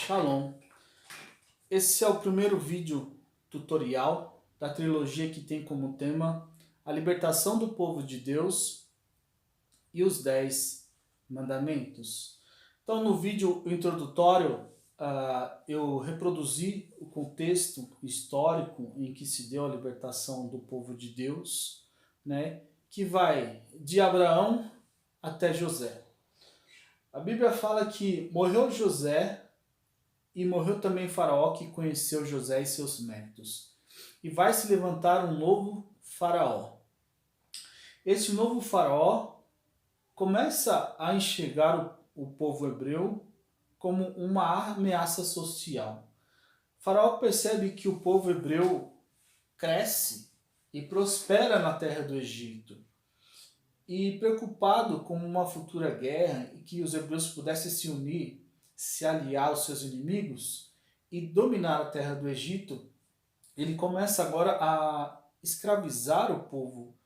Shalom. Esse é o primeiro vídeo tutorial da trilogia que tem como tema a libertação do povo de Deus e os 10 mandamentos. Então, no vídeo introdutório, eu reproduzi o contexto histórico em que se deu a libertação do povo de Deus, né, que vai de Abraão até José. A Bíblia fala que morreu José e morreu também Faraó, que conheceu José e seus méritos. E vai se levantar um novo Faraó. Esse novo Faraó começa a enxergar o povo hebreu como uma ameaça social. Faraó percebe que o povo hebreu cresce e prospera na terra do Egito. E preocupado com uma futura guerra e que os hebreus pudessem se unir, se aliar aos seus inimigos e dominar a terra do Egito, ele começa agora a escravizar o povo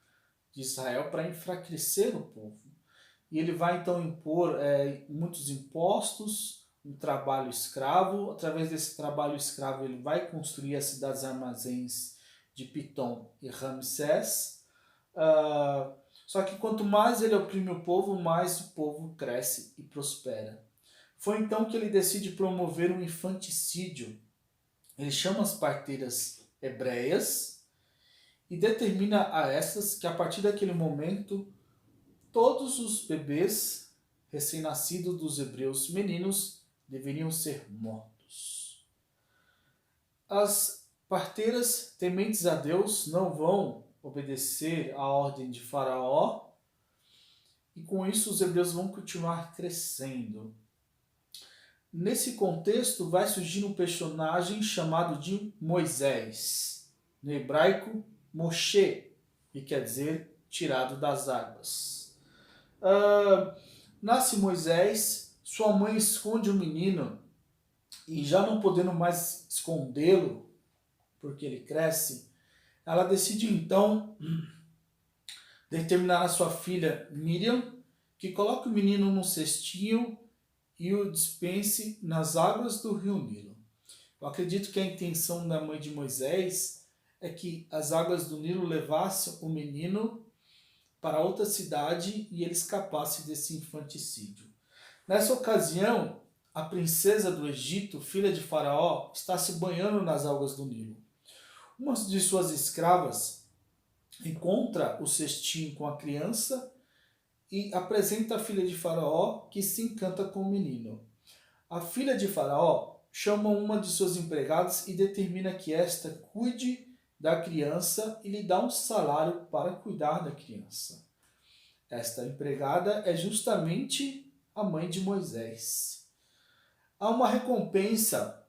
de Israel para enfraquecer o povo. E ele vai então impor muitos impostos, um trabalho escravo. Através desse trabalho escravo ele vai construir as cidades armazéns de Pitom e Ramsés. Só que quanto mais ele oprime o povo, mais o povo cresce e prospera. Foi então que ele decide promover um infanticídio. Ele chama as parteiras hebreias e determina a estas que a partir daquele momento todos os bebês recém-nascidos dos hebreus meninos deveriam ser mortos. As parteiras tementes a Deus não vão obedecer à ordem de Faraó e com isso os hebreus vão continuar crescendo. Nesse contexto vai surgir um personagem chamado de Moisés, no hebraico Moshe, que quer dizer tirado das águas. Nasce Moisés, sua mãe esconde o menino e já não podendo mais escondê-lo, porque ele cresce, ela decide então determinar a sua filha Miriam que coloque o menino num cestinho e o dispense nas águas do rio Nilo. Eu acredito que a intenção da mãe de Moisés é que as águas do Nilo levassem o menino para outra cidade e ele escapasse desse infanticídio. Nessa ocasião, a princesa do Egito, filha de Faraó, está se banhando nas águas do Nilo. Uma de suas escravas encontra o cestinho com a criança e apresenta a filha de Faraó, que se encanta com o menino. A filha de Faraó chama uma de suas empregadas e determina que esta cuide da criança e lhe dá um salário para cuidar da criança. Esta empregada é justamente a mãe de Moisés. Há uma recompensa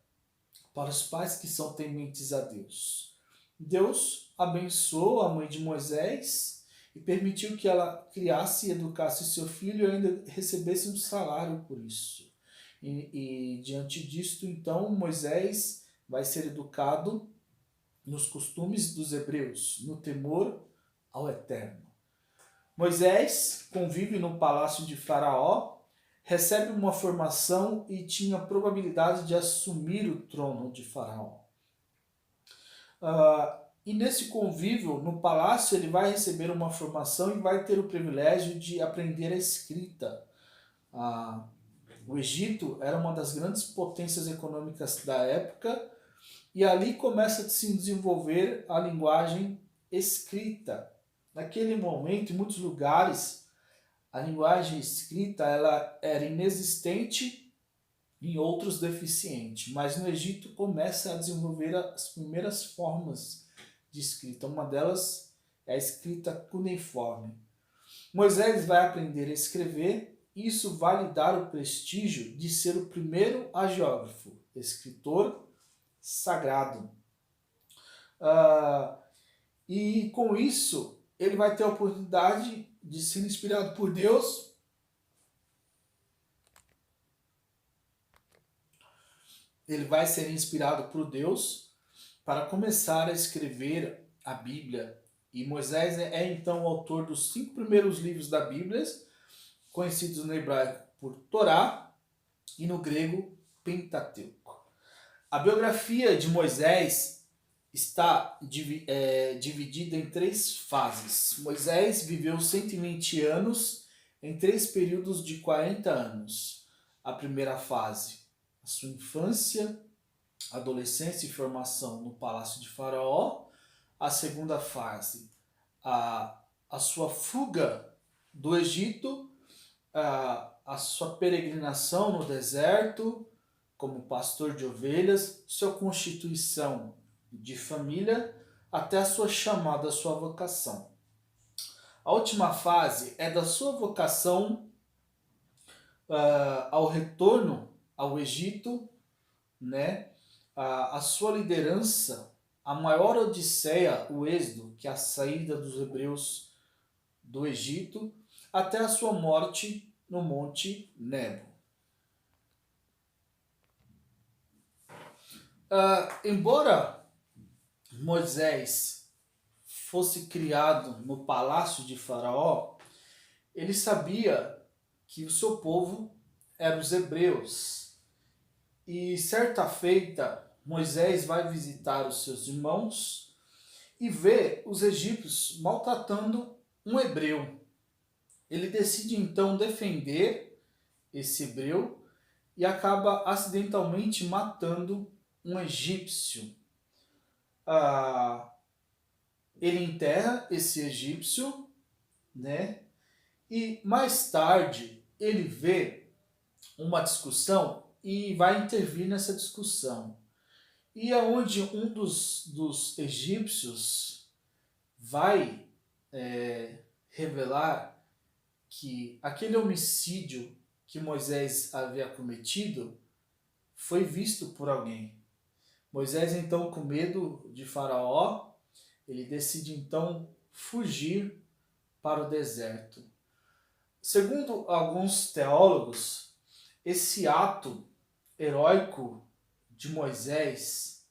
para os pais que são tementes a Deus. Deus abençoou a mãe de Moisés e permitiu que ela criasse e educasse seu filho e ainda recebesse um salário por isso. E diante disto, então, Moisés vai ser educado nos costumes dos hebreus, no temor ao Eterno. Moisés convive no palácio de Faraó, recebe uma formação e tinha a probabilidade de assumir o trono de Faraó. E nesse convívio, no palácio, ele vai receber uma formação e vai ter o privilégio de aprender a escrita. O Egito era uma das grandes potências econômicas da época e ali começa a se desenvolver a linguagem escrita. Naquele momento, em muitos lugares, a linguagem escrita ela era inexistente, em outros deficiente, mas no Egito começa a desenvolver as primeiras formas de escrita. Uma delas é a escrita cuneiforme. Moisés vai aprender a escrever e isso vai lhe dar o prestígio de ser o primeiro agiógrafo, escritor sagrado. E com isso, ele vai ter a oportunidade de ser inspirado por Deus ele vai ser inspirado por Deus para começar a escrever a Bíblia. E Moisés é então o autor dos 5 primeiros livros da Bíblia, conhecidos no hebraico por Torá e no grego Pentateuco. A biografia de Moisés está dividida em 3 fases. Moisés viveu 120 anos em 3 períodos de 40 anos. A primeira fase, a sua infância, adolescência e formação no palácio de Faraó. A segunda fase, a sua fuga do Egito, a sua peregrinação no deserto como pastor de ovelhas, sua constituição de família, até a sua chamada, a sua vocação. A última fase é da sua vocação ao retorno ao Egito, né? A sua liderança, a maior odisseia, o êxodo, que é a saída dos hebreus do Egito, até a sua morte no Monte Nebo. Embora Moisés fosse criado no palácio de Faraó, ele sabia que o seu povo eram os hebreus. E certa feita, Moisés vai visitar os seus irmãos e vê os egípcios maltratando um hebreu. Ele decide então defender esse hebreu e acaba acidentalmente matando um egípcio. Ele enterra esse egípcio, né? E mais tarde ele vê uma discussão e vai intervir nessa discussão. E é onde um dos egípcios vai revelar que aquele homicídio que Moisés havia cometido foi visto por alguém. Moisés, então, com medo de Faraó, ele decide, então, fugir para o deserto. Segundo alguns teólogos, esse ato heróico de Moisés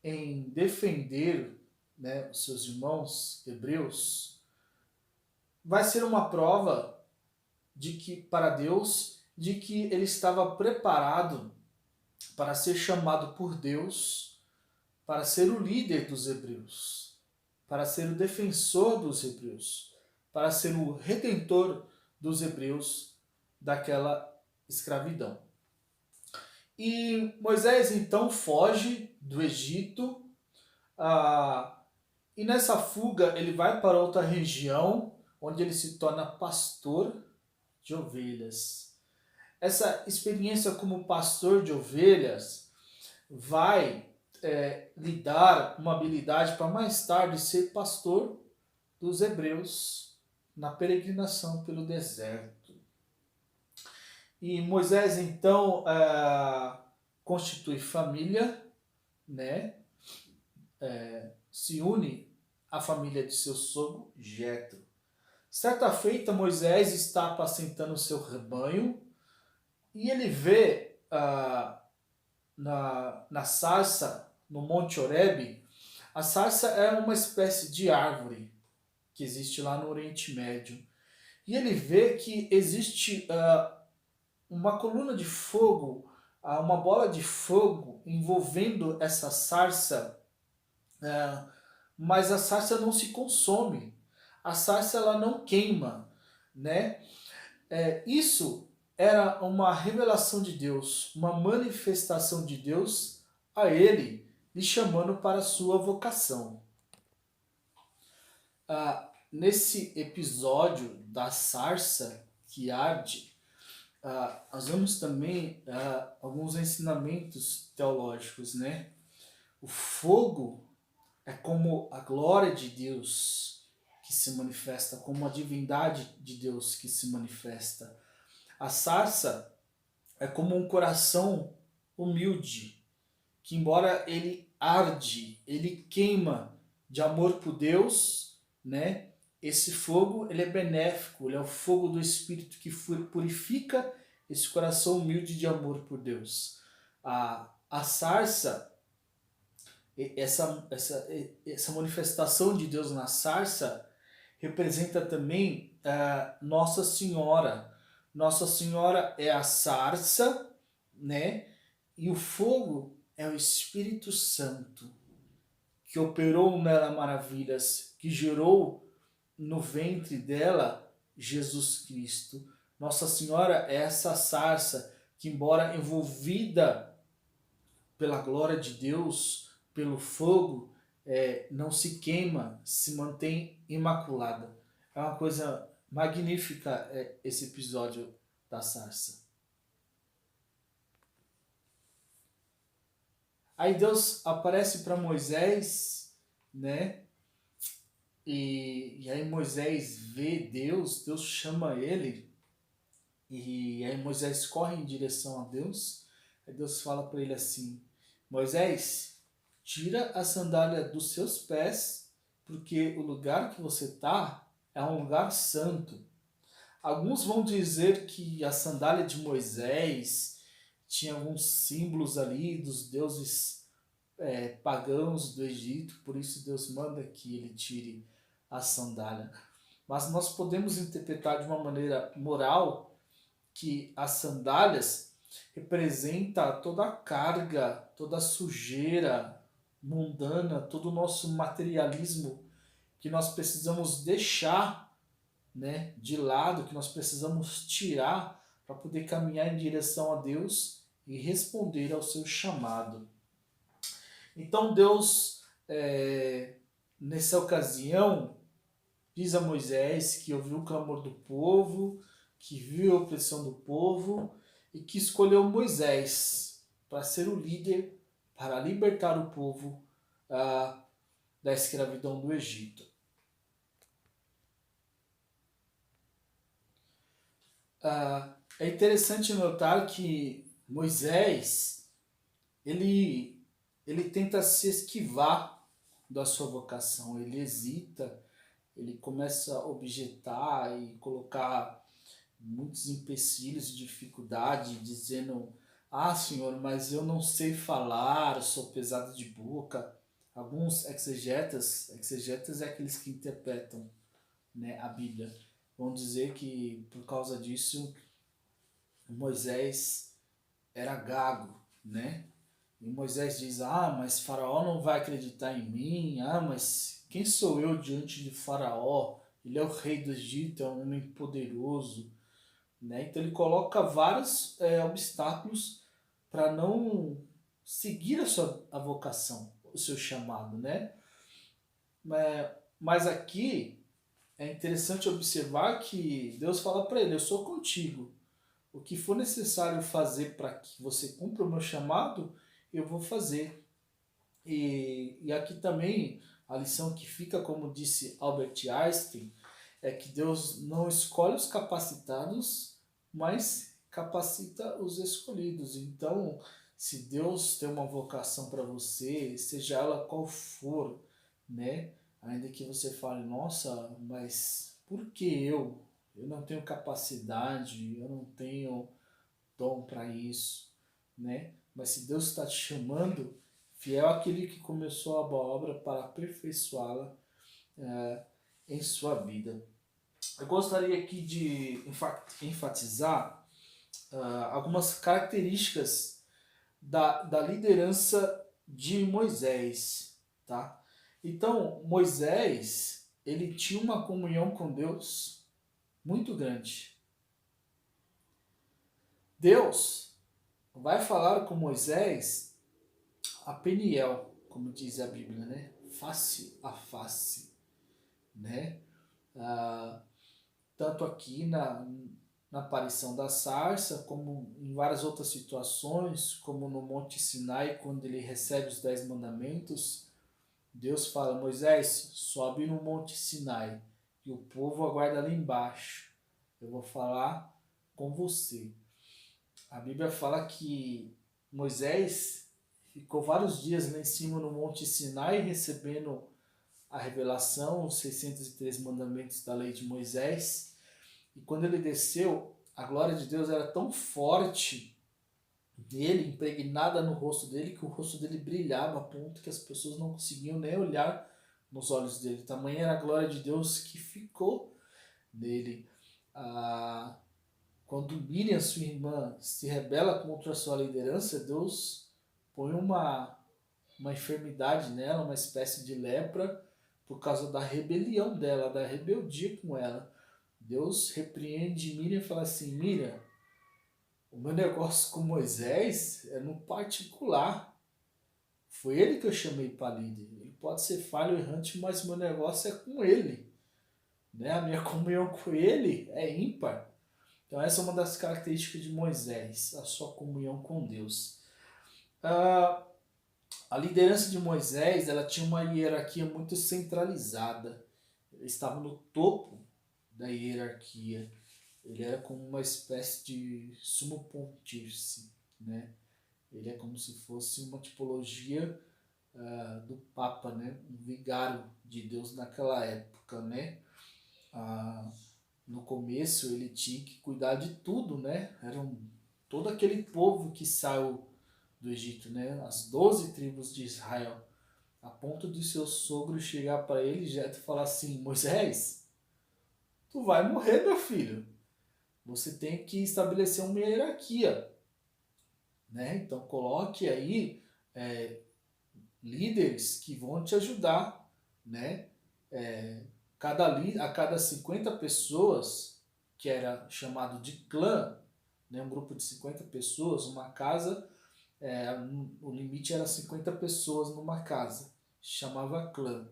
em defender, né, os seus irmãos hebreus vai ser uma prova de que, para Deus, de que ele estava preparado para ser chamado por Deus, para ser o líder dos hebreus, para ser o defensor dos hebreus, para ser o redentor dos hebreus daquela escravidão. E Moisés então foge do Egito, e nessa fuga ele vai para outra região, onde ele se torna pastor de ovelhas. Essa experiência como pastor de ovelhas vai lhe dar uma habilidade para mais tarde ser pastor dos hebreus na peregrinação pelo deserto. E Moisés então constitui família, né? Se une à família de seu sogro Jetro. Certa feita, Moisés está apacentando o seu rebanho e ele vê na sarça, no Monte Horebe. A sarça é uma espécie de árvore que existe lá no Oriente Médio. E ele vê que existe uma coluna de fogo, uma bola de fogo envolvendo essa sarça, mas a sarça não se consome. A sarça ela não queima, né? Isso era uma revelação de Deus, uma manifestação de Deus a ele, lhe chamando para a sua vocação. Nesse episódio da sarça que arde, nós vemos também alguns ensinamentos teológicos, né? O fogo é como a glória de Deus que se manifesta, como a divindade de Deus que se manifesta. A sarça é como um coração humilde, que embora ele arde, ele queima de amor por Deus, né? Esse fogo ele é benéfico, ele é o fogo do Espírito que purifica esse coração humilde de amor por Deus. A sarça, essa manifestação de Deus na sarça, representa também Nossa Senhora. Nossa Senhora é a sarça, né? E o fogo é o Espírito Santo, que operou nela maravilhas, que gerou no ventre dela Jesus Cristo. Nossa Senhora é essa sarça que, embora envolvida pela glória de Deus, pelo fogo, não se queima, se mantém imaculada. É uma coisa magnífica esse episódio da sarça. Aí Deus aparece para Moisés, né? E aí Moisés vê Deus chama ele, e aí Moisés corre em direção a Deus. Aí Deus fala para ele assim: Moisés, tira a sandália dos seus pés, porque o lugar que você está é um lugar santo. Alguns vão dizer que a sandália de Moisés tinha alguns símbolos ali dos deuses pagãos do Egito, por isso Deus manda que ele tire a sandália. Mas nós podemos interpretar de uma maneira moral que as sandálias representa toda a carga, toda a sujeira mundana, todo o nosso materialismo que nós precisamos deixar, né, de lado, que nós precisamos tirar para poder caminhar em direção a Deus e responder ao seu chamado. Então Deus, nessa ocasião, diz a Moisés que ouviu o clamor do povo, que viu a opressão do povo e que escolheu Moisés para ser o líder, para libertar o povo da escravidão do Egito. É interessante notar que Moisés, ele tenta se esquivar da sua vocação, ele hesita, ele começa a objetar e colocar muitos empecilhos e dificuldade, dizendo: ah, Senhor, mas eu não sei falar, eu sou pesado de boca. Alguns exegetas é aqueles que interpretam, né, a Bíblia, vão dizer que por causa disso Moisés era gago, né? E Moisés diz: ah, mas Faraó não vai acreditar em mim, ah, mas quem sou eu diante de Faraó? Ele é o rei do Egito, é um homem poderoso, né? Então ele coloca vários obstáculos para não seguir a vocação, o seu chamado, né? Mas aqui é interessante observar que Deus fala para ele: eu sou contigo. O que for necessário fazer para que você cumpra o meu chamado, eu vou fazer. E aqui também a lição que fica, como disse Albert Einstein, é que Deus não escolhe os capacitados, mas capacita os escolhidos. Então, se Deus tem uma vocação para você, seja ela qual for, né? Ainda que você fale: nossa, mas por que eu? Eu não tenho capacidade, eu não tenho dom para isso, né? Mas se Deus está te chamando, fiel aquele que começou a boa obra para aperfeiçoá-la em sua vida. Eu gostaria aqui de enfatizar algumas características da liderança de Moisés, tá? Então, Moisés, ele tinha uma comunhão com Deus muito grande. Deus vai falar com Moisés a Peniel, como diz a Bíblia, né? Face a face, né? Tanto aqui na aparição da sarça, como em várias outras situações, como no Monte Sinai, quando ele recebe os 10 mandamentos, Deus fala: Moisés, sobe no Monte Sinai, e o povo aguarda lá embaixo. Eu vou falar com você. A Bíblia fala que Moisés ficou vários dias lá em cima no Monte Sinai recebendo a revelação, os 603 mandamentos da lei de Moisés. E quando ele desceu, a glória de Deus era tão forte nele, impregnada no rosto dele, que o rosto dele brilhava a ponto que as pessoas não conseguiam nem olhar nos olhos dele. Tamanha era a glória de Deus que ficou nele. quando Miriam, sua irmã, se rebela contra a sua liderança, Deus põe uma enfermidade nela, uma espécie de lepra, por causa da rebelião dela, da rebeldia com ela. Deus repreende Miriam e fala assim: Miriam, o meu negócio com Moisés é no particular. Foi ele que eu chamei para líder. Ele pode ser falho, errante, mas o meu negócio é com ele. Né? A minha comunhão com ele é ímpar. Então essa é uma das características de Moisés, a sua comunhão com Deus. A liderança de Moisés, ela tinha uma hierarquia muito centralizada. Ele estava no topo da hierarquia. Ele era como uma espécie de sumo pontífice, né? Ele é como se fosse uma tipologia do Papa, né? Um vigário de Deus naquela época, né? No começo ele tinha que cuidar de tudo, né? Todo aquele povo que saiu do Egito, né? As 12 tribos de Israel, a ponto de seu sogro chegar para ele e falar assim: Moisés, tu vai morrer, meu filho. Você tem que estabelecer uma hierarquia, né? Então coloque aí líderes que vão te ajudar, né? A cada 50 pessoas, que era chamado de clã, né? Um grupo de 50 pessoas, uma casa, o limite era 50 pessoas numa casa, chamava clã.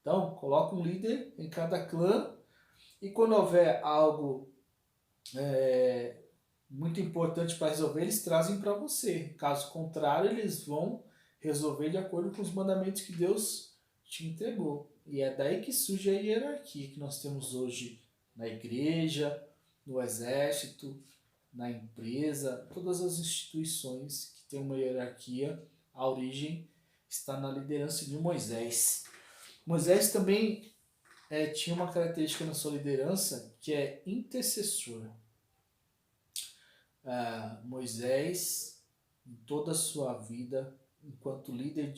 Então coloca um líder em cada clã e quando houver algo muito importante para resolver, eles trazem para você. Caso contrário, eles vão resolver de acordo com os mandamentos que Deus te entregou. E é daí que surge a hierarquia que nós temos hoje na igreja, no exército, na empresa, todas as instituições que têm uma hierarquia, a origem está na liderança de Moisés. Moisés também tinha uma característica na sua liderança que é intercessor. Moisés, em toda a sua vida, enquanto líder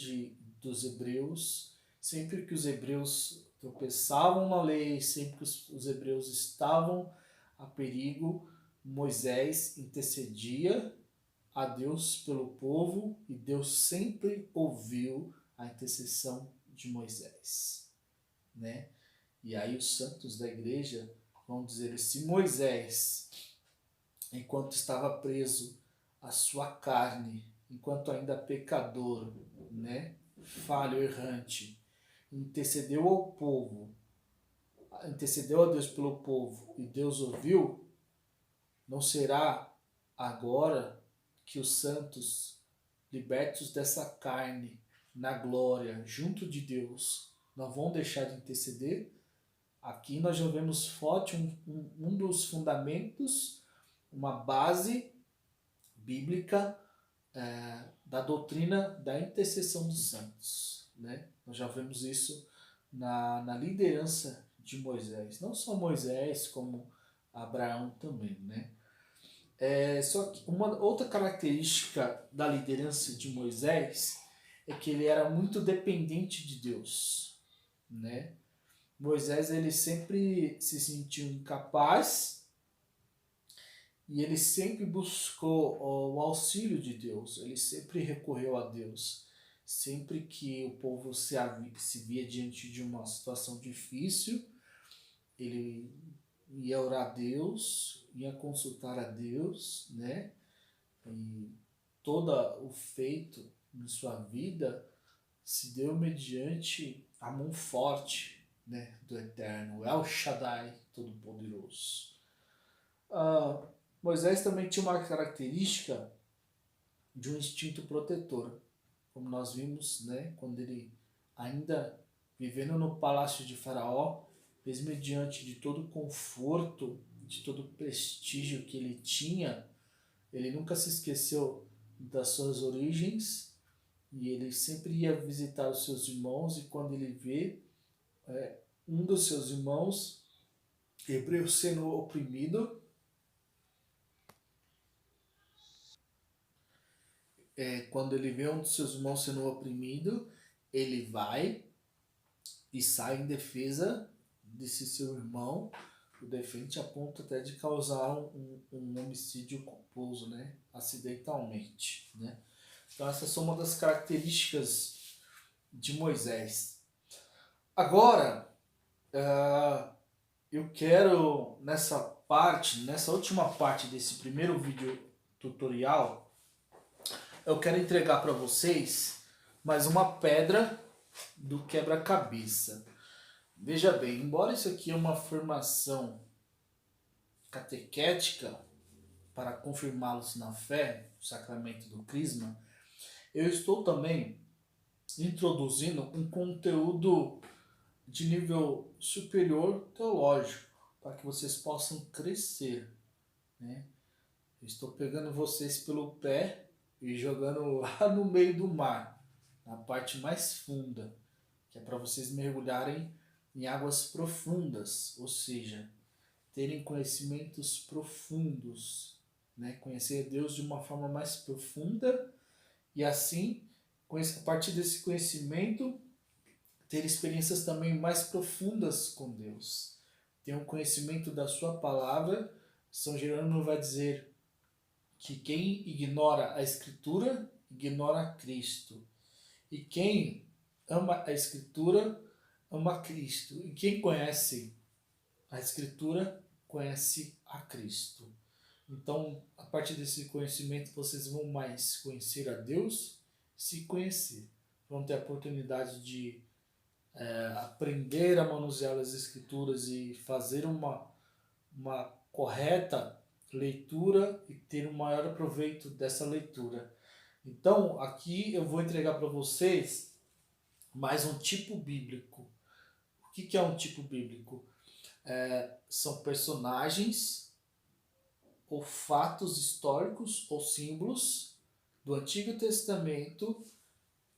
dos hebreus, sempre que os hebreus tropeçavam na lei, sempre que os hebreus estavam a perigo, Moisés intercedia a Deus pelo povo e Deus sempre ouviu a intercessão de Moisés, né? E aí os santos da igreja vão dizer: se Moisés, enquanto estava preso à sua carne, enquanto ainda pecador, né, falho, errante, intercedeu ao povo, intercedeu a Deus pelo povo e Deus ouviu, não será agora que os santos, libertos dessa carne, na glória, junto de Deus, não vão deixar de interceder? Aqui nós já vemos forte um dos fundamentos, uma base bíblica da doutrina da intercessão dos santos, né? Nós já vemos isso na liderança de Moisés, não só Moisés, como Abraão também, né? Só que uma outra característica da liderança de Moisés é que ele era muito dependente de Deus, né? Moisés ele sempre se sentiu incapaz e ele sempre buscou o auxílio de Deus, ele sempre recorreu a Deus. Sempre que o povo se via diante de uma situação difícil, ele ia orar a Deus, ia consultar a Deus, né? E todo o feito em sua vida se deu mediante a mão forte, né, do Eterno, El Shaddai, Todo-Poderoso. Moisés também tinha uma característica de um instinto protetor, como nós vimos, né, quando ele ainda vivendo no palácio de Faraó, mesmo diante de todo o conforto, de todo o prestígio que ele tinha, ele nunca se esqueceu das suas origens e ele sempre ia visitar os seus irmãos, e quando ele vê um dos seus irmãos hebreu sendo oprimido, quando ele vê um dos seus irmãos sendo oprimido, ele vai e sai em defesa desse seu irmão, o defeito a ponto até de causar um homicídio culposo, né? Acidentalmente, né? Então essas são uma das características de Moisés. Agora, eu quero nessa última parte desse primeiro vídeo tutorial, eu quero entregar para vocês mais uma pedra do quebra-cabeça. Veja bem, embora isso aqui é uma formação catequética para confirmá-los na fé, o sacramento do crisma, eu estou também introduzindo um conteúdo de nível superior teológico, para que vocês possam crescer, né? Eu estou pegando vocês pelo pé e jogando lá no meio do mar, na parte mais funda, que é para vocês mergulharem em águas profundas, ou seja, terem conhecimentos profundos, né? Conhecer Deus de uma forma mais profunda e assim, a partir desse conhecimento, ter experiências também mais profundas com Deus. Ter um conhecimento da sua palavra. São Jerônimo vai dizer que quem ignora a Escritura, ignora Cristo. E quem ama a Escritura, ama Cristo. E quem conhece a Escritura, conhece a Cristo. Então, a partir desse conhecimento, vocês vão mais conhecer a Deus, se conhecer. Vão ter a oportunidade de aprender a manusear as Escrituras e fazer uma correta leitura e ter um maior proveito dessa leitura. Então, aqui eu vou entregar para vocês mais um tipo bíblico. O que é um tipo bíblico? São personagens ou fatos históricos ou símbolos do Antigo Testamento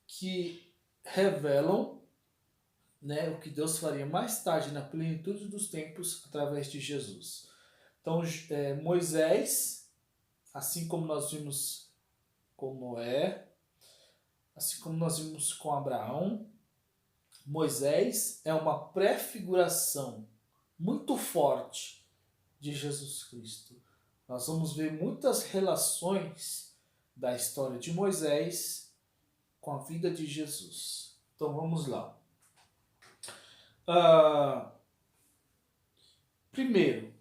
que revelam, né, o que Deus faria mais tarde na plenitude dos tempos através de Jesus. Então, Moisés, assim como nós vimos com Noé, assim como nós vimos com Abraão, Moisés é uma prefiguração muito forte de Jesus Cristo. Nós vamos ver muitas relações da história de Moisés com a vida de Jesus. Então vamos lá. Primeiro,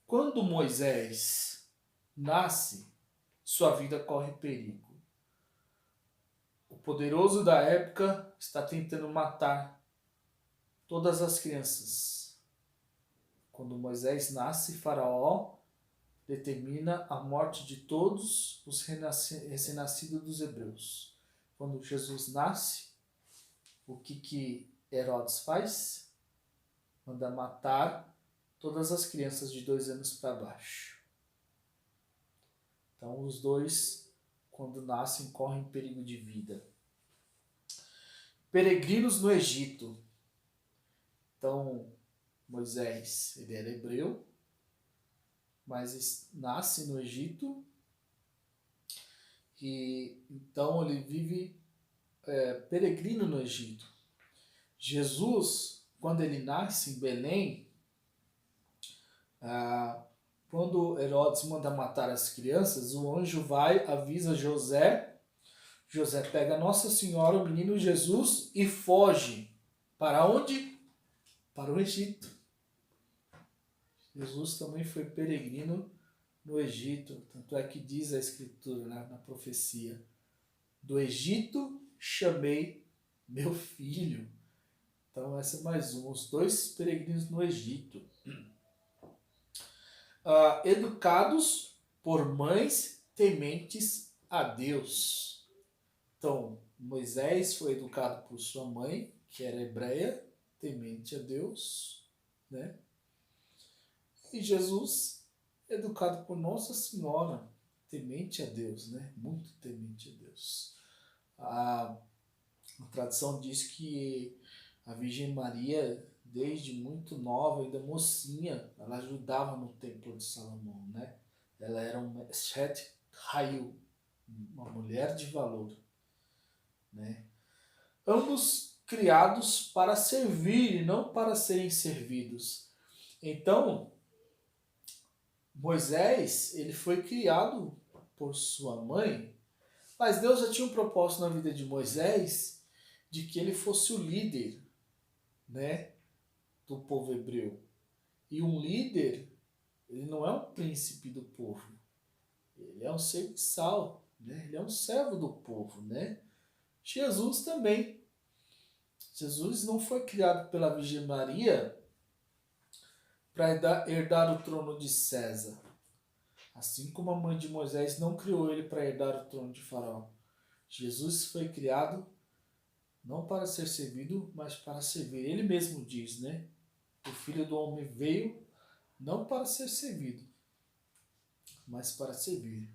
quando Moisés nasce, sua vida corre perigo. O poderoso da época está tentando matar todas as crianças. Quando Moisés nasce, Faraó determina a morte de todos os recém-nascidos dos hebreus. Quando Jesus nasce, o que Herodes faz? Manda matar todas as crianças de 2 anos para baixo. Então os dois, quando nascem, correm perigo de vida. Peregrinos no Egito. Então Moisés, ele era hebreu, mas nasce no Egito e então ele vive peregrino no Egito. Jesus, quando ele nasce em Belém, quando Herodes manda matar as crianças, o anjo vai, avisa José. José pega Nossa Senhora, o menino Jesus, e foge. Para onde? Para o Egito. Jesus também foi peregrino no Egito. Tanto é que diz a Escritura, né, na profecia: do Egito chamei meu filho. Então essa é mais um. Os 2 peregrinos no Egito. Educados por mães tementes a Deus. Então, Moisés foi educado por sua mãe, que era hebreia, temente a Deus, né? E Jesus, educado por Nossa Senhora, temente a Deus, né? Muito temente a Deus. A tradição diz que a Virgem Maria, desde muito nova, ainda mocinha, ela ajudava no templo de Salomão, né? Ela era uma Eshet Hayu, uma mulher de valor, né? Ambos criados para servir e não para serem servidos. Então, Moisés, ele foi criado por sua mãe, mas Deus já tinha um propósito na vida de Moisés de que ele fosse o líder, né, do povo hebreu. E um líder, ele não é um príncipe do povo, ele é um serviçal, né? Ele é um servo do povo, né? Jesus também. Jesus não foi criado pela Virgem Maria para herdar o trono de César. Assim como a mãe de Moisés não criou ele para herdar o trono de Faraó. Jesus foi criado não para ser servido, mas para servir. Ele mesmo diz, né? O Filho do Homem veio não para ser servido, mas para servir.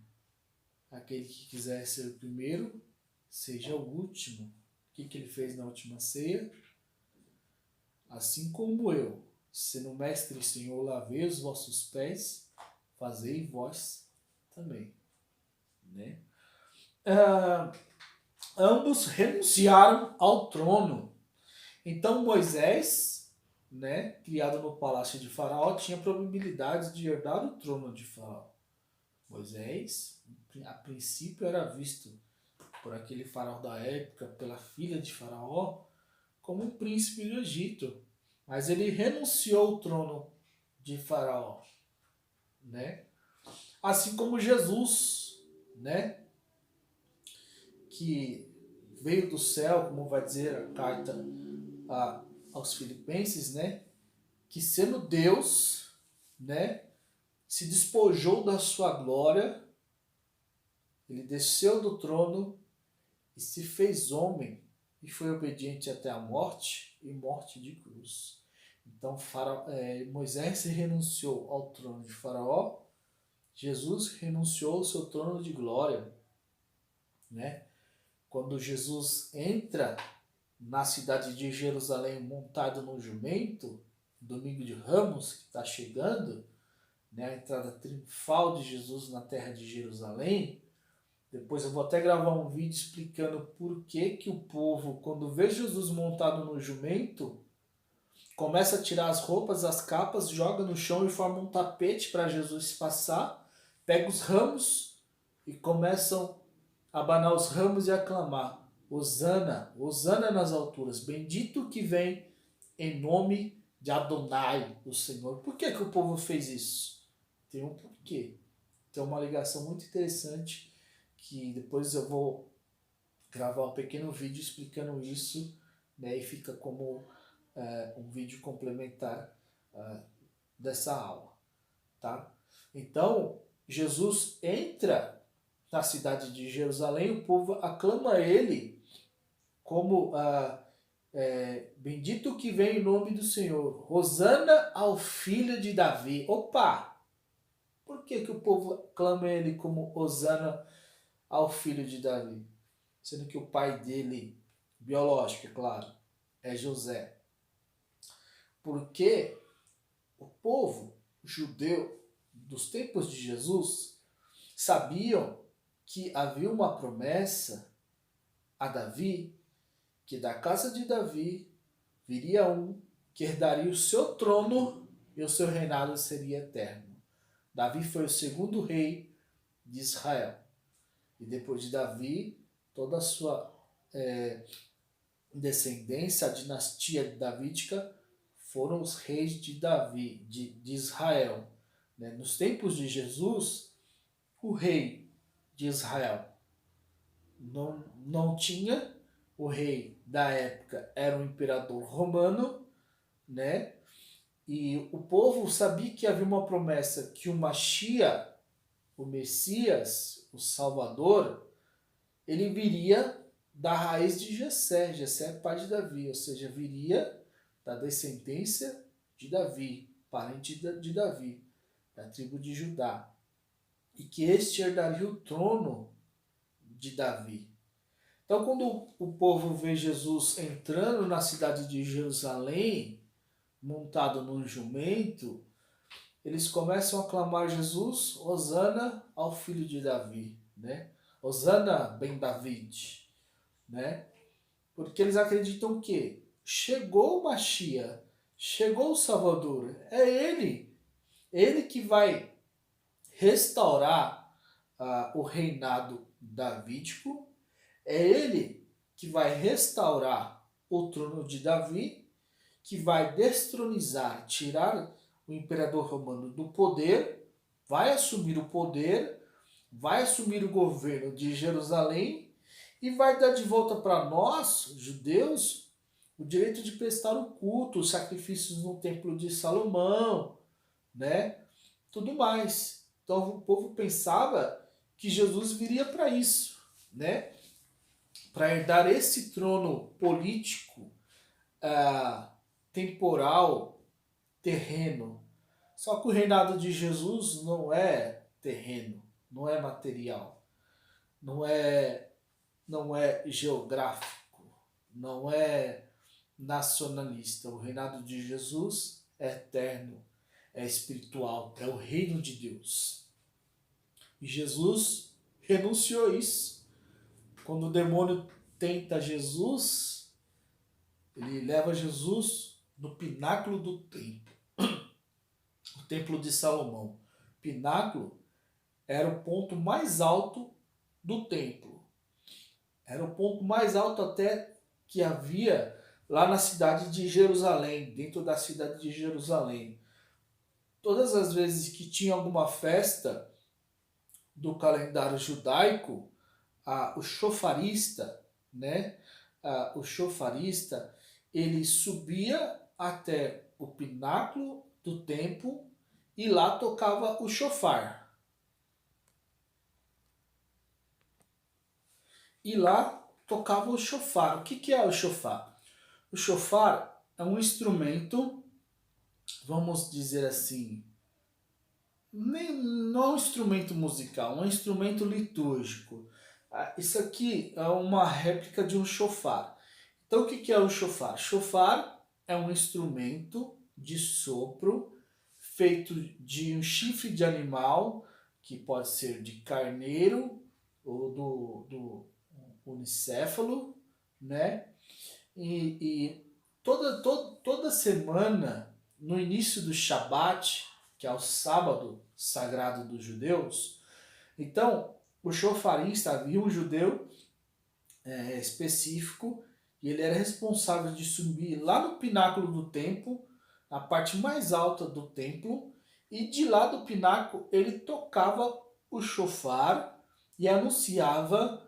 Aquele que quiser ser o primeiro, seja o último. O que ele fez na última ceia? Assim como eu, sendo mestre e Senhor, lavei os vossos pés, fazei vós também. Né? Ambos renunciaram ao trono. Então Moisés, né, criado no palácio de Faraó, tinha probabilidade de herdar o trono de Faraó. Moisés, a princípio, era visto por aquele faraó da época, pela filha de Faraó, como um príncipe do Egito. Mas ele renunciou ao trono de Faraó, né? Assim como Jesus, né, que veio do céu, como vai dizer a carta aos Filipenses, né, que sendo Deus, né, se despojou da sua glória, ele desceu do trono e se fez homem e foi obediente até a morte e morte de cruz. Então Moisés renunciou ao trono de Faraó, Jesus renunciou ao seu trono de glória, né? Quando Jesus entra na cidade de Jerusalém montado no jumento, domingo de Ramos, que está chegando, né, a entrada triunfal de Jesus na terra de Jerusalém. Depois eu vou até gravar um vídeo explicando por que o povo, quando vê Jesus montado no jumento, começa a tirar as roupas, as capas, joga no chão e forma um tapete para Jesus passar, pega os ramos e começam a abanar os ramos e aclamar: Hosana, Hosana nas alturas, bendito que vem em nome de Adonai, o Senhor. Por que o povo fez isso? Tem um porquê. Tem uma ligação muito interessante que depois eu vou gravar um pequeno vídeo explicando isso, né, e fica como um vídeo complementar dessa aula, tá? Então, Jesus entra na cidade de Jerusalém, o povo aclama ele como bendito que vem em nome do Senhor, Hosana ao filho de Davi. Opa! Por que o povo aclama ele como Hosana ao filho de Davi? Sendo que o pai dele, biológico, é claro, é José. Porque o povo judeu dos tempos de Jesus sabiam que havia uma promessa a Davi, que da casa de Davi viria um que herdaria o seu trono e o seu reinado seria eterno. Davi foi o segundo rei de Israel. E depois de Davi, toda a sua descendência, a dinastia davídica, foram os reis de Davi, de Israel. Né? Nos tempos de Jesus, o rei de Israel não tinha, o rei da época era o imperador romano, né? E o povo sabia que havia uma promessa que o Mashiach, o Messias, o Salvador, ele viria da raiz de Jessé. Jessé é pai de Davi, ou seja, viria da descendência de Davi, parente de Davi, da tribo de Judá. E que este herdaria o trono de Davi. Então, quando o povo vê Jesus entrando na cidade de Jerusalém, montado num jumento, eles começam a clamar Jesus, Hosana ao filho de Davi, né? Hosana ben David, né? Porque eles acreditam que chegou o Mashiach, chegou o Salvador. É ele que vai restaurar o reinado davídico, é ele que vai restaurar o trono de Davi, que vai destronizar, tirar o imperador romano do poder, vai assumir o poder, vai assumir o governo de Jerusalém e vai dar de volta para nós, judeus, o direito de prestar o culto, os sacrifícios no templo de Salomão, né? Tudo mais. Então o povo pensava que Jesus viria para isso, né? Para herdar esse trono político, temporal, terreno. Só que o reinado de Jesus não é terreno, não é material, não é geográfico, não é nacionalista. O reinado de Jesus é eterno, é espiritual, é o reino de Deus. E Jesus renunciou a isso. Quando o demônio tenta Jesus, ele leva Jesus no pináculo do templo, o templo de Salomão. Pináculo era o ponto mais alto do templo. Era o ponto mais alto até que havia lá na cidade de Jerusalém, dentro da cidade de Jerusalém. Todas as vezes que tinha alguma festa do calendário judaico, o chofarista, né? O chofarista, ele subia até o pináculo do templo e lá tocava o chofar. E lá tocava o chofar. O que é o chofar? O chofar é um instrumento, vamos dizer assim, não é um instrumento musical, é um instrumento litúrgico. Isso aqui é uma réplica de um chofar. Então o que é o chofar? Chofar é um instrumento de sopro feito de um chifre de animal, que pode ser de carneiro ou do unicéfalo, né? E toda semana, no início do Shabat, que é o sábado sagrado dos judeus, então o chofarista, havia um judeu específico, e ele era responsável de subir lá no pináculo do templo, na parte mais alta do templo, e de lá do pináculo ele tocava o chofar e anunciava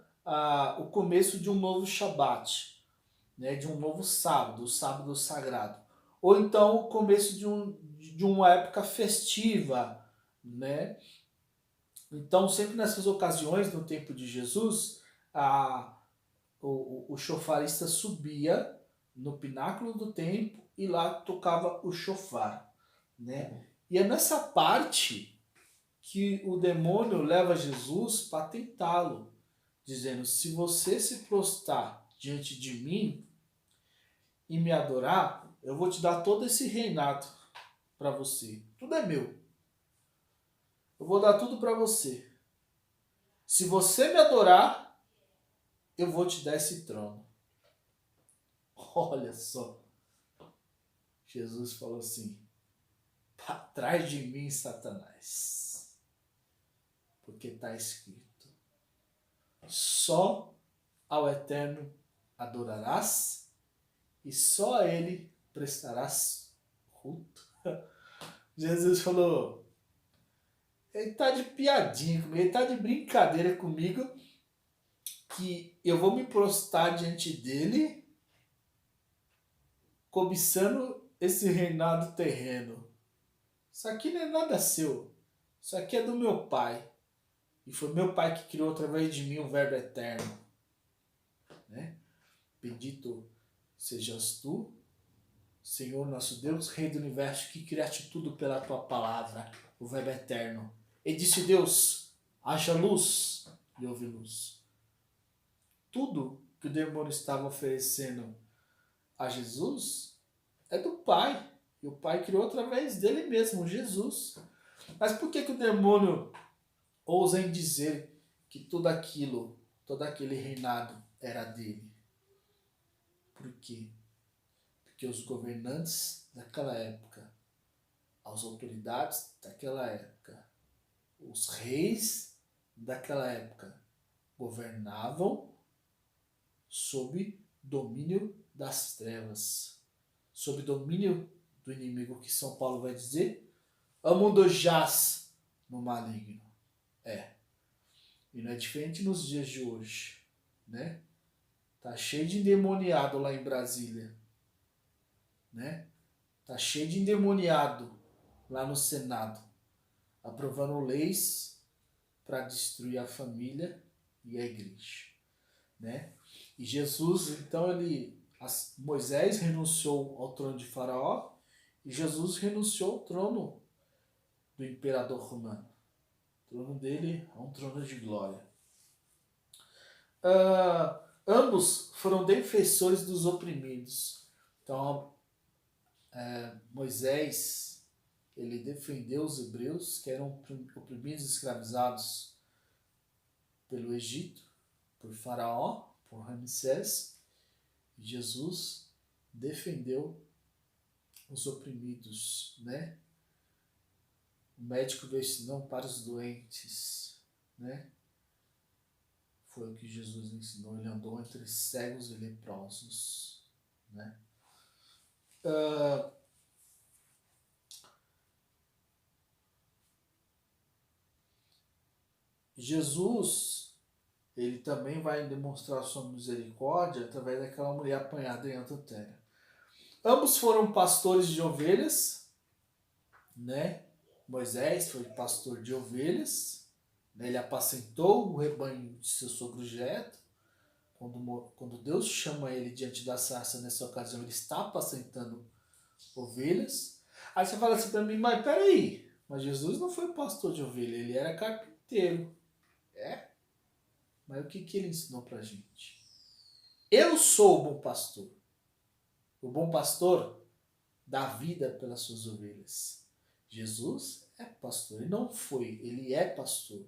o começo de um novo Shabat, né, de um novo sábado, o sábado sagrado. Ou então o começo de uma época festiva, né? Então, sempre nessas ocasiões, no tempo de Jesus, o chofarista subia no pináculo do templo e lá tocava o chofar, né? E é nessa parte que o demônio leva Jesus para tentá-lo, dizendo: se você se prostrar diante de mim e me adorar, eu vou te dar todo esse reinado para você. Tudo é meu. Eu vou dar tudo para você. Se você me adorar, eu vou te dar esse trono. Olha só. Jesus falou assim: para trás de mim, Satanás. Porque está escrito: só ao Eterno adorarás e só a Ele prestarás culto. Jesus falou: ele tá de piadinha comigo, ele tá de brincadeira comigo, que eu vou me prostrar diante dele, cobiçando esse reinado terreno. Isso aqui não é nada seu, isso aqui é do meu Pai. E foi meu Pai que criou através de mim o Verbo eterno. Né? Bendito sejas tu, Senhor nosso Deus, Rei do Universo, que criaste tudo pela tua palavra, o Verbo eterno. E disse Deus: haja luz, e houve luz. Tudo que o demônio estava oferecendo a Jesus é do Pai. E o Pai criou através dele mesmo, Jesus. Mas por que o demônio ousa em dizer que tudo aquilo, todo aquele reinado era dele? Por quê? Porque os governantes daquela época, as autoridades daquela época, os reis daquela época governavam sob domínio das trevas, sob domínio do inimigo, que São Paulo vai dizer, o mundo jaz no maligno. E não é diferente nos dias de hoje, né? Tá cheio de endemoniado lá em Brasília, né? Tá cheio de endemoniado lá no Senado, aprovando leis para destruir a família e a igreja, né? E Jesus, então, Moisés renunciou ao trono de Faraó e Jesus renunciou ao trono do imperador romano. O trono dele é um trono de glória. Ambos foram defensores dos oprimidos. Então, Moisés, ele defendeu os hebreus que eram oprimidos e escravizados pelo Egito, por Faraó, por Ramsés. E Jesus defendeu os oprimidos, né? O médico veio ensinar para os doentes, né? Foi o que Jesus ensinou. Ele andou entre cegos e leprosos, né? Jesus, ele também vai demonstrar sua misericórdia através daquela mulher apanhada em adultério. Ambos foram pastores de ovelhas, né? Moisés foi pastor de ovelhas, né? Ele apacentou o rebanho de seu sogro Jetro. Quando Deus chama ele diante da sarça, nessa ocasião, ele está apacentando ovelhas. Aí você fala assim para mim, mas peraí, mas Jesus não foi pastor de ovelha, ele era carpinteiro. Mas o que ele ensinou pra gente? Eu sou o bom pastor. O bom pastor dá vida pelas suas ovelhas. Jesus é pastor, ele não foi, ele é pastor.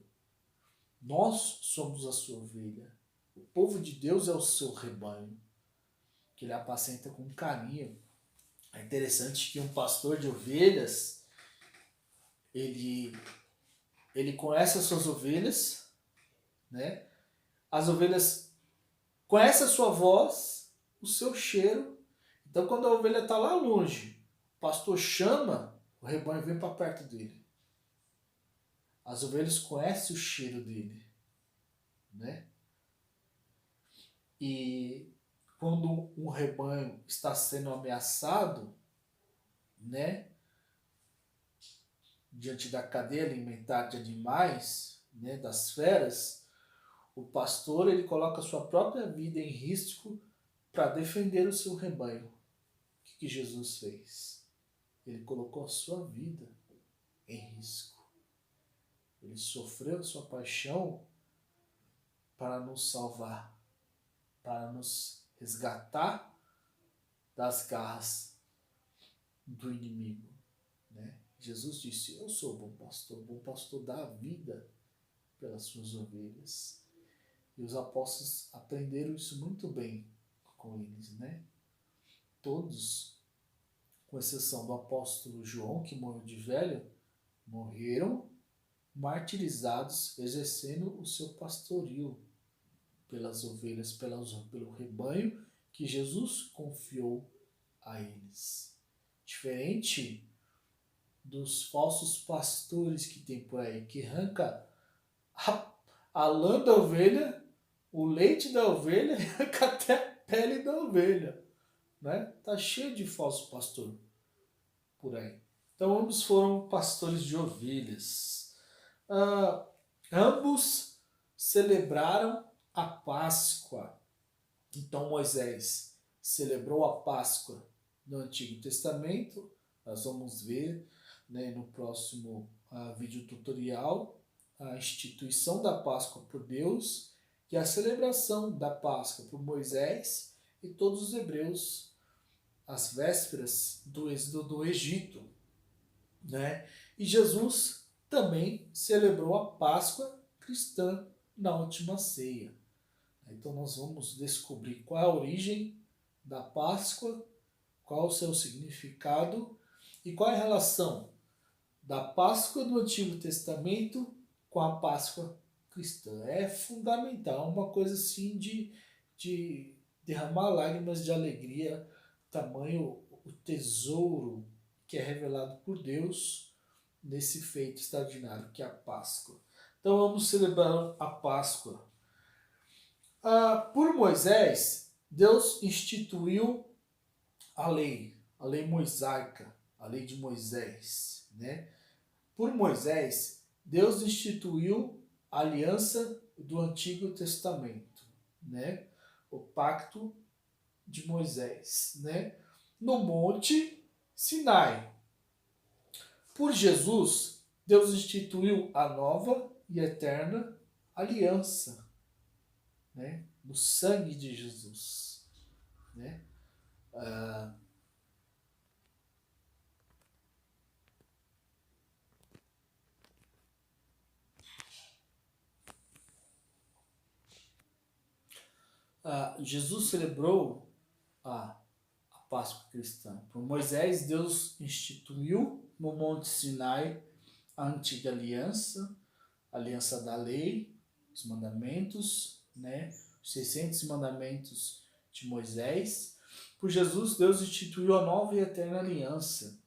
Nós somos a sua ovelha. O povo de Deus é o seu rebanho, que ele apacenta com carinho. É interessante que um pastor de ovelhas, ele conhece as suas ovelhas, né? As ovelhas conhecem a sua voz, o seu cheiro. Então, quando a ovelha está lá longe, o pastor chama, o rebanho vem para perto dele. As ovelhas conhecem o cheiro dele, né? E quando um rebanho está sendo ameaçado, né, diante da cadeia alimentar de animais, né, das feras, o pastor ele coloca a sua própria vida em risco para defender o seu rebanho. O que Jesus fez? Ele colocou a sua vida em risco. Ele sofreu a sua paixão para nos salvar, para nos resgatar das garras do inimigo, né? Jesus disse, eu sou o bom pastor dá a vida pelas suas ovelhas. E os apóstolos aprenderam isso muito bem com eles, né? Todos, com exceção do apóstolo João, que morreu de velho, morreram martirizados, exercendo o seu pastoril pelas ovelhas, pelo rebanho que Jesus confiou a eles. Diferente dos falsos pastores que tem por aí, que arranca a lã da ovelha, o leite da ovelha e arranca até a pele da ovelha, né? Tá cheio de falso pastor por aí. Então ambos foram pastores de ovelhas. Ambos celebraram a Páscoa. Então Moisés celebrou a Páscoa no Antigo Testamento. Nós vamos ver, né, no próximo vídeo tutorial a instituição da Páscoa por Deus e a celebração da Páscoa por Moisés e todos os hebreus, as vésperas do êxodo do Egito, né? E Jesus também celebrou a Páscoa cristã na última ceia. Então nós vamos descobrir qual é a origem da Páscoa, qual o seu significado e qual é a relação da Páscoa do Antigo Testamento com a Páscoa cristã. É fundamental, uma coisa assim de derramar lágrimas de alegria, tamanho o tesouro que é revelado por Deus nesse feito extraordinário que é a Páscoa. Então vamos celebrar a Páscoa. Por Moisés, Deus instituiu a lei mosaica, a lei de Moisés, né? Por Moisés, Deus instituiu a aliança do Antigo Testamento, né? O pacto de Moisés, né? No Monte Sinai. Por Jesus, Deus instituiu a nova e eterna aliança, né? No sangue de Jesus, né? Jesus celebrou a Páscoa cristã. Por Moisés, Deus instituiu no Monte Sinai a antiga aliança, a aliança da lei, os mandamentos, né? Os 600 mandamentos de Moisés. Por Jesus, Deus instituiu a nova e eterna aliança.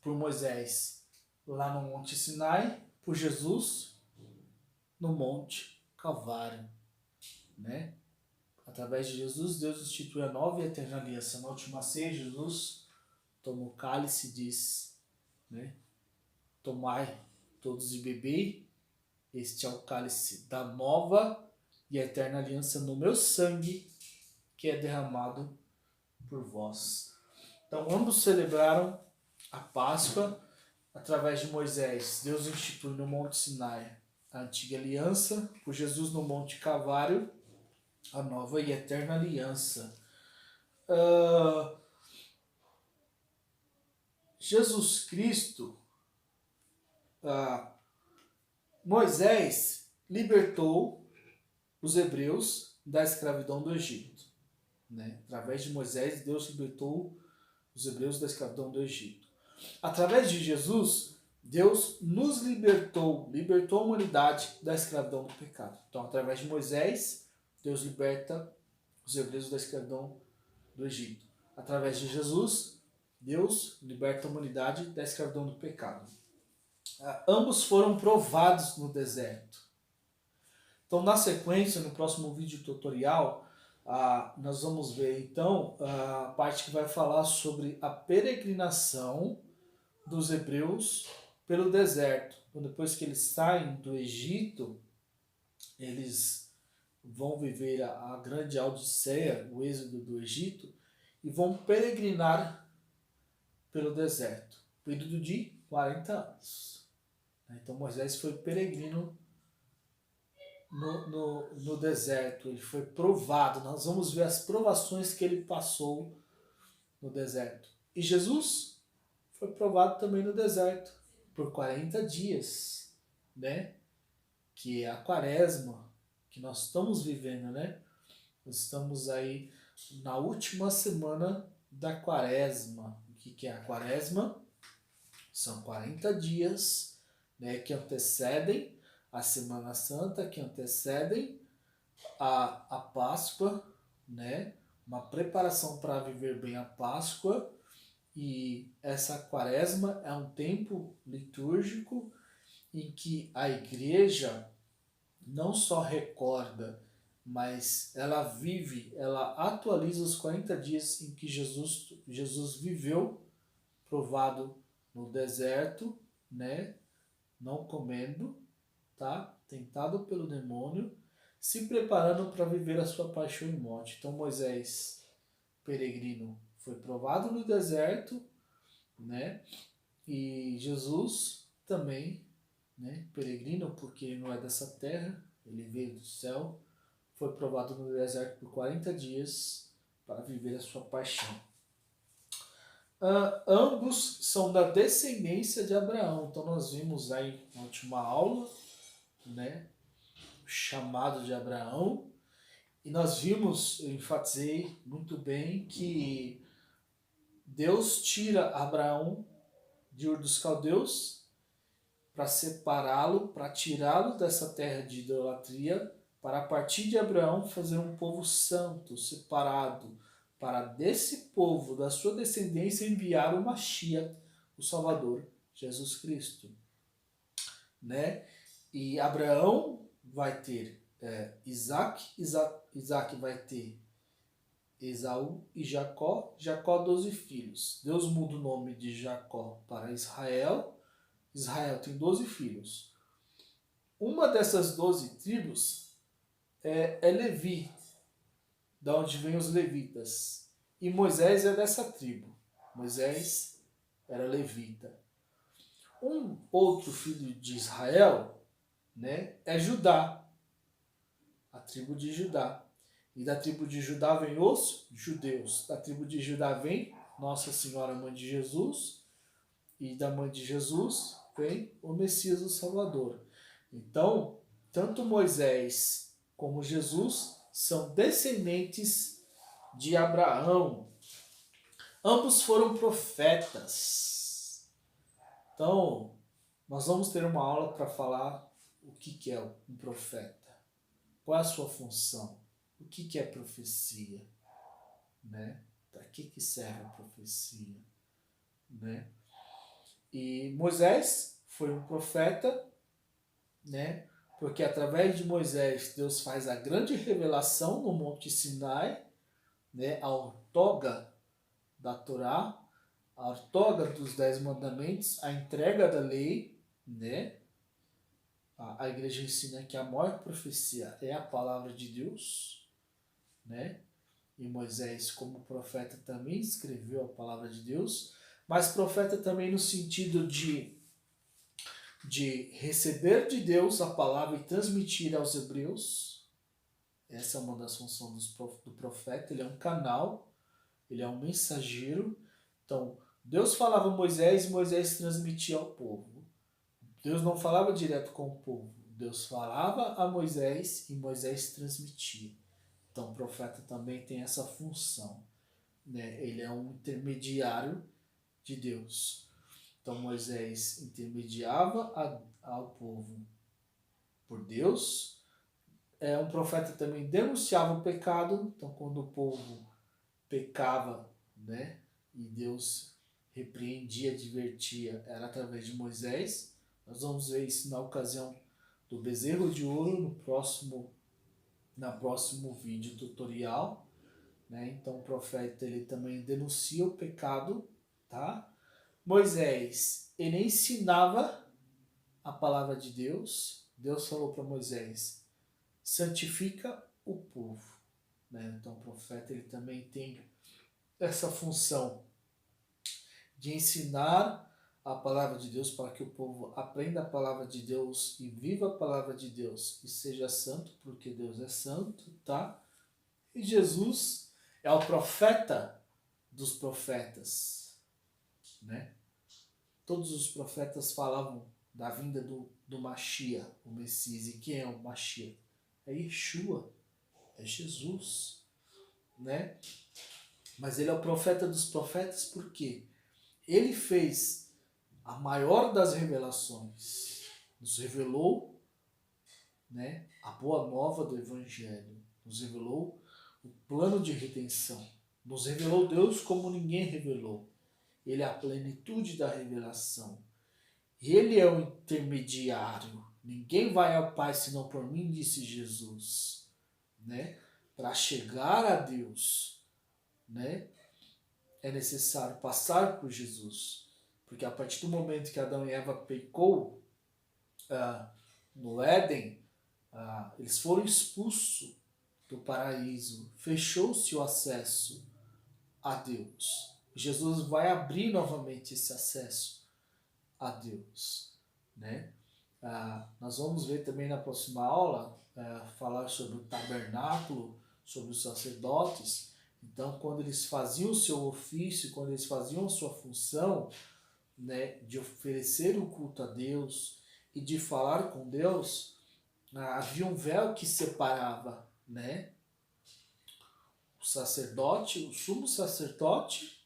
Por Moisés, lá no Monte Sinai. Por Jesus, no Monte Calvário, né? Através de Jesus, Deus institui a nova e eterna aliança. Na última ceia, Jesus toma o cálice e diz, né? Tomai todos e bebei, este é o cálice da nova e eterna aliança no meu sangue, que é derramado por vós. Então, ambos celebraram a Páscoa através de Moisés. Deus institui no Monte Sinai a antiga aliança, por Jesus no Monte Calvário, a nova e eterna aliança. Jesus Cristo, Moisés libertou os hebreus da escravidão do Egito. Né? Através de Moisés, Deus libertou os hebreus da escravidão do Egito. Através de Jesus, Deus nos libertou a humanidade da escravidão do pecado. Então, através de Moisés, Deus liberta os hebreus da escravidão do Egito. Através de Jesus, Deus liberta a humanidade da escravidão do pecado. Ambos foram provados no deserto. Então, na sequência, no próximo vídeo tutorial, nós vamos ver então a parte que vai falar sobre a peregrinação dos hebreus pelo deserto. Então, depois que eles saem do Egito, eles vão viver a grande odisseia, o êxodo do Egito, e vão peregrinar pelo deserto, período de 40 anos. Então Moisés foi peregrino no deserto, ele foi provado. Nós vamos ver as provações que ele passou no deserto. E Jesus foi provado também no deserto por 40 dias, né? Que é a quaresma que nós estamos vivendo, né? Nós estamos aí na última semana da quaresma. O que é a quaresma? São 40 dias, né, que antecedem a Semana Santa, que antecedem a Páscoa, né? Uma preparação para viver bem a Páscoa. E essa quaresma é um tempo litúrgico em que a igreja não só recorda, mas ela vive, ela atualiza os 40 dias em que Jesus viveu, provado no deserto, né? Não comendo, tá? Tentado pelo demônio, se preparando para viver a sua paixão e morte. Então Moisés, peregrino, foi provado no deserto, né? E Jesus também, né? Peregrino, porque ele não é dessa terra, ele veio do céu, foi provado no deserto por 40 dias para viver a sua paixão. Ambos são da descendência de Abraão. Então nós vimos aí na última aula, né, o chamado de Abraão, E nós vimos, eu enfatizei muito bem, que Deus tira Abraão de Ur dos Caldeus para separá-lo, para tirá-lo dessa terra de idolatria, para a partir de Abraão fazer um povo santo, separado, para desse povo, da sua descendência, enviar o Mashiach, o Salvador, Jesus Cristo. Né? E Abraão vai ter Isaac, Isaac vai ter Esaú e Jacó, Jacó 12 filhos. Deus muda o nome de Jacó para Israel. Israel tem 12 filhos. Uma dessas 12 tribos é Levi, da onde vêm os levitas. E Moisés é dessa tribo. Moisés era levita. Um outro filho de Israel, né, é Judá, a tribo de Judá. E da tribo de Judá vem os judeus. Da tribo de Judá vem Nossa Senhora, Mãe de Jesus. E da Mãe de Jesus vem o Messias, o Salvador. Então, tanto Moisés como Jesus são descendentes de Abraão. Ambos foram profetas. Então, nós vamos ter uma aula para falar o que é um profeta. Qual é a sua função? O que é profecia? Né? Para que serve a profecia? Né? E Moisés foi um profeta, né? Porque através de Moisés Deus faz a grande revelação no Monte Sinai, né? A ortoga da Torá, a ortoga dos 10 mandamentos, a entrega da lei, né? A igreja ensina que a maior profecia é a palavra de Deus, né? E Moisés, como profeta, também escreveu a palavra de Deus, mas profeta também no sentido de receber de Deus a palavra e transmitir aos hebreus. Essa é uma das funções do profeta. Ele é um canal, ele é um mensageiro. Então, Deus falava a Moisés e Moisés transmitia ao povo. Deus não falava direto com o povo. Deus falava a Moisés e Moisés transmitia. Então, o profeta também tem essa função, né? Ele é um intermediário de Deus. Então, Moisés intermediava ao povo por Deus. Um profeta também denunciava o pecado. Então, quando o povo pecava, né, e Deus repreendia, advertia, era através de Moisés. Nós vamos ver isso na ocasião do bezerro de ouro no próximo vídeo tutorial, né? Então o profeta ele também denuncia o pecado, tá? Moisés, ele ensinava a palavra de Deus. Deus falou para Moisés: santifica o povo, né? Então o profeta ele também tem essa função de ensinar a palavra de Deus para que o povo aprenda a palavra de Deus e viva a palavra de Deus e seja santo, porque Deus é santo, tá? E Jesus é o profeta dos profetas, né? Todos os profetas falavam da vinda do Mashiach, o Messias. E quem é o Mashiach? É Yeshua, é Jesus, né? Mas ele é o profeta dos profetas porque ele fez a maior das revelações. Nos revelou, né, a boa nova do Evangelho. Nos revelou o plano de redenção. Nos revelou Deus como ninguém revelou. Ele é a plenitude da revelação. Ele é o intermediário. Ninguém vai ao Pai senão por mim, disse Jesus. Né? Para chegar a Deus, né, é necessário passar por Jesus. Porque a partir do momento que Adão e Eva pecou no Éden, eles foram expulsos do paraíso. Fechou-se o acesso a Deus. Jesus vai abrir novamente esse acesso a Deus, né? Nós vamos ver também na próxima aula falar sobre o tabernáculo, sobre os sacerdotes. Então, quando eles faziam o seu ofício, quando eles faziam a sua função, né, de oferecer o culto a Deus e de falar com Deus, havia um véu que separava, né? sacerdote, o sumo sacerdote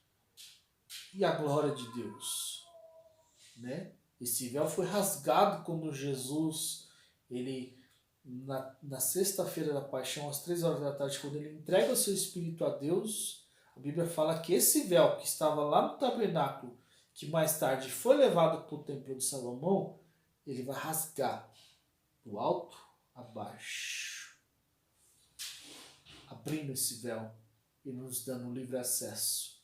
e a glória de Deus, né? Esse véu foi rasgado quando Jesus, ele na sexta-feira da paixão, às 3 horas da tarde, quando ele entrega o seu espírito a Deus, a Bíblia fala que esse véu que estava lá no tabernáculo, que mais tarde foi levado para o templo de Salomão, ele vai rasgar do alto a baixo, abrindo esse véu e nos dando livre acesso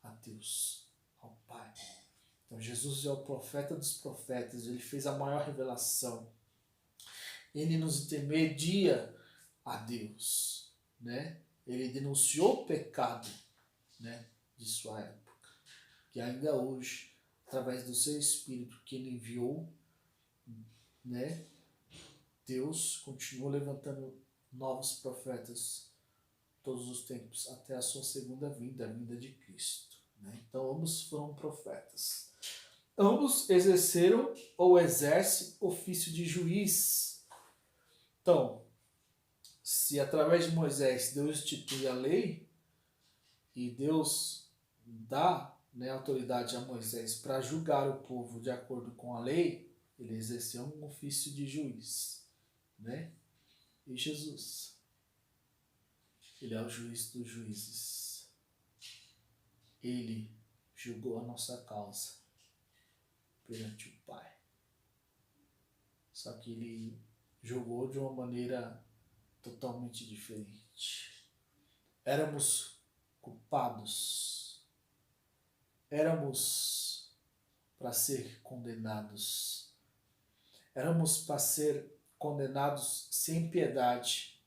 a Deus, ao Pai. Então Jesus é o profeta dos profetas, ele fez a maior revelação. Ele nos intermedia a Deus, né? Ele denunciou o pecado, né, de sua época. E ainda hoje, através do seu Espírito que ele enviou, né, Deus continua levantando novos profetas todos os tempos, até a sua segunda vinda, a vinda de Cristo, né? Então ambos foram profetas. Ambos exerceram ou exercem ofício de juiz. Então, se através de Moisés Deus institui a lei e Deus dá, né, autoridade a Moisés para julgar o povo de acordo com a lei, ele exerceu um ofício de juiz, né? E Jesus, ele é o juiz dos juízes. Ele julgou a nossa causa perante o Pai. Só que ele julgou de uma maneira totalmente diferente. Éramos culpados. Éramos para ser condenados. Éramos para ser condenados sem piedade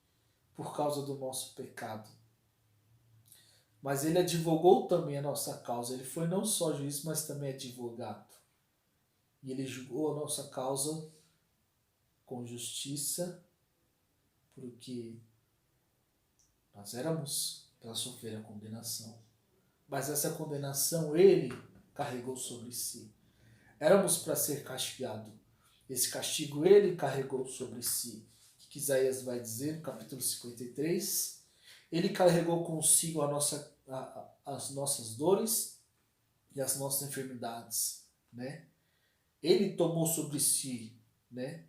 por causa do nosso pecado. Mas ele advogou também a nossa causa. Ele foi não só juiz, mas também advogado. E ele julgou a nossa causa com justiça, porque nós éramos para sofrer a condenação. Mas essa condenação ele carregou sobre si. Éramos para ser castigado. Esse castigo ele carregou sobre si. O que Isaías vai dizer no capítulo 53? Ele carregou consigo as nossas dores e as nossas enfermidades, né? Ele tomou sobre si, né,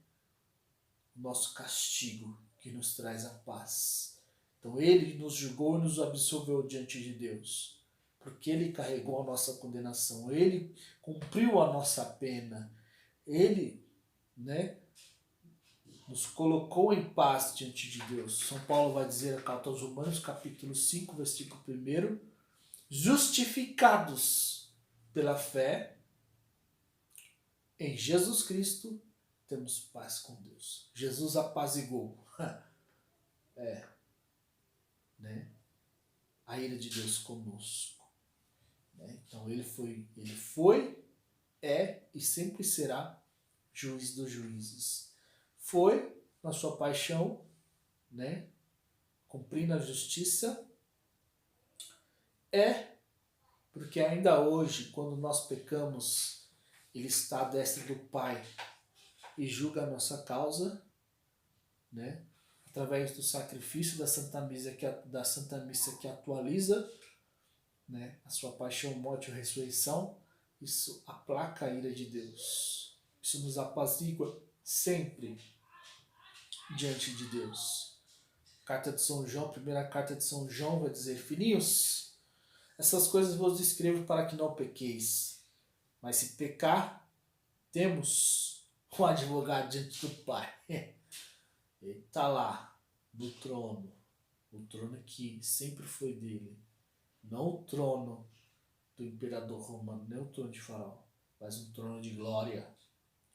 o nosso castigo que nos traz a paz. Então ele nos julgou e nos absolveu diante de Deus, porque ele carregou a nossa condenação, ele cumpriu a nossa pena, ele, né, nos colocou em paz diante de Deus. São Paulo vai dizer na carta aos Romanos, capítulo 5, versículo 1, justificados pela fé em Jesus Cristo, temos paz com Deus. Jesus apaziguou né, a ira de Deus conosco. Né? Então ele foi, é e sempre será juiz dos juízes. Foi na sua paixão, né, cumprindo a justiça, é porque ainda hoje, quando nós pecamos, ele está à destra do Pai e julga a nossa causa, né, através do sacrifício da Santa Missa que atualiza, né, a sua paixão, morte e ressurreição. Isso aplaca a ira de Deus. Isso nos apazigua sempre diante de Deus. Carta de São João, primeira carta de São João vai dizer: filhinhos, essas coisas vos escrevo para que não pequeis. Mas se pecar, temos um advogado diante do Pai. Ele está lá, no trono. O trono que sempre foi dele. Não o trono do imperador romano, nem o trono de Faraó, mas um trono de glória,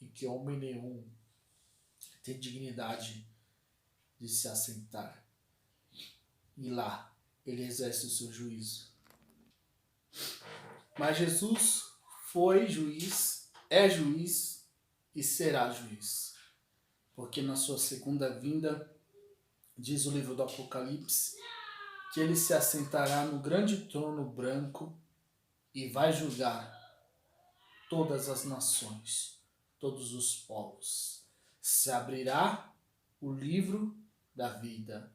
em que homem nenhum tem dignidade de se assentar. E lá ele exerce o seu juízo. Mas Jesus foi juiz, é juiz e será juiz. Porque na sua segunda vinda, diz o livro do Apocalipse, que ele se assentará no grande trono branco e vai julgar todas as nações, todos os povos. Se abrirá o livro da vida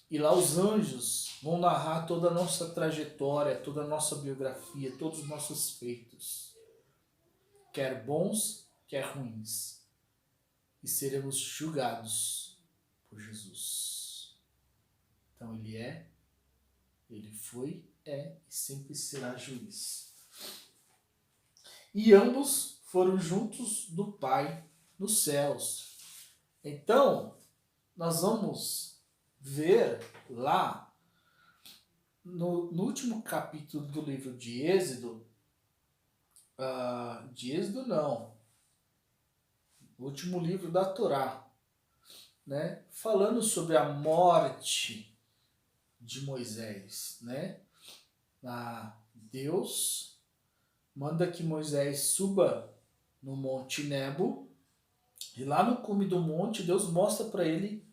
E lá os anjos vão narrar toda a nossa trajetória, toda a nossa biografia, todos os nossos feitos, quer bons, quer ruins. E seremos julgados por Jesus. Então ele foi, é e sempre será juiz. E ambos foram juntos do Pai nos céus. Então, nós vamos ver lá no último capítulo do livro de Êxodo, o último livro da Torá, né? Falando sobre a morte de Moisés, né? Deus manda que Moisés suba no Monte Nebo, e lá no cume do monte Deus mostra para ele